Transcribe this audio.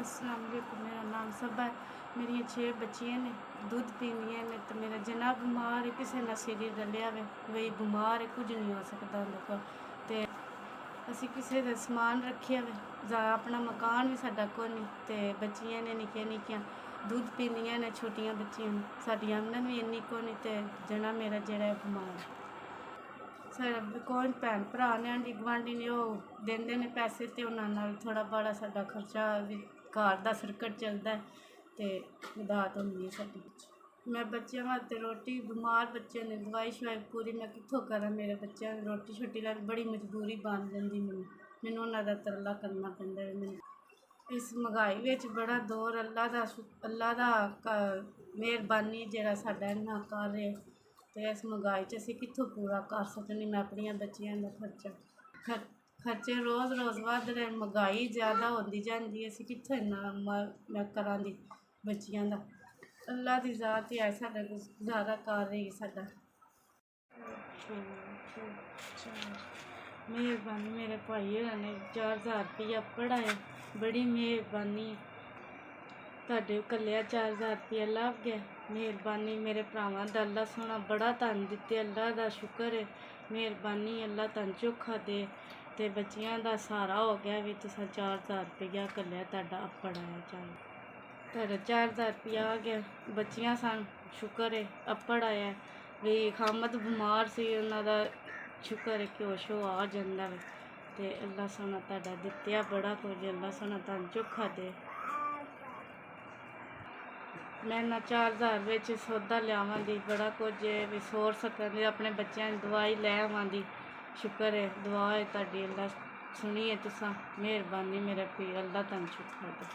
अस्सलाम वालेकुम। मेरा नाम सबा है। मेरी 6 बच्चियां ने, दुध पींदियां ने तो मेरा जना बीमार है, किसी ना सिर रलिया वे वही बीमार है, कुछ नहीं हो सकता उन्हें को। तो असी किसी का समान रखिया वे, अपना मकान भी साडा कोई नहीं। तो बच्चियां ने निक्कियां निक्कियां दुध पींदियां ने, छोटियां बच्चियां ने, साडी आमदन भी इन्नी को नहीं। तो जना मेरा जेड़ा बीमार है, साढ़ा कोई भैन भरा ने आंढी गुआंढी ने वो देंदे ने पैसे, तो उन्होंने थोड़ा बड़ा साडा खर्चा भी घर का सर्कट चलता है। तो मदद होंदी है साडी। मैं बच्चों वास्ते रोटी, बीमार बच्चे ने दवाई शवाई पूरी मैं कित्थों करा। मेरे बच्चों की रोटी छोटी ला बड़ी मजबूरी बन जाती, मैनू उन्होंने तरला करना पैंदा है। मैनू इस महंगाई विच बड़ा दौर, अल्लाह दा मेहरबानी जेड़ा साडा इन्ना कर रहे। तो इस महंगाई च असीं कित्थों पूरा कर सकनी। मैं अपनियां बच्चियां दा खर्चा खर्चे रोज़ रोज़ वध रहे, महंगाई ज़्यादा होंदी जांदी, असीं कित्थों इन्ना मैं करां दी बच्चियां दा। अल्लाह दी ज़ात ही है साडा गुजारा कर रही है साडा। मेहरबानी मेरे भाई होरां ने 4000 रुपया पढ़ाया, बड़ी मेहरबानी तुहाडे कल्लेआ 4000 रुपया लभ गया। मेहरबानी मेरे भरावां दा, अल्लाह सोहना बड़ा धन दित्ते, अल्लाह दा शुक्र है। मेहरबानी अल्लाह धन चोखा दे। ते बच्चियां दा सहारा हो गया भी, तुसें 4000 रुपया कल्लेआ, तुहाडा पढ़ाया तुहाडा 4000 रुपया आ गया। बच्चियां सन शुक्र है, अपड़ आया भी। खामद बीमार सी, उन्हां दा शुक्र है कि होश आ जांदा वे। ते अल्लाह सोहना तुहाडा दित्तेआ बड़ा कुछ, अल्लाह सोहना धन चोखा दे। मैं ना 4000 विच सौदा लियावांदी, बड़ा कुछ भी सोर सकदी, अपने बच्चों की दवाई लै आवांदी। शुक्र है, दुआ है तुहाडी, अल्लाह सुनिए तुसां। मेहरबानी मेरे भी, अल्लाह धन चोखा दे।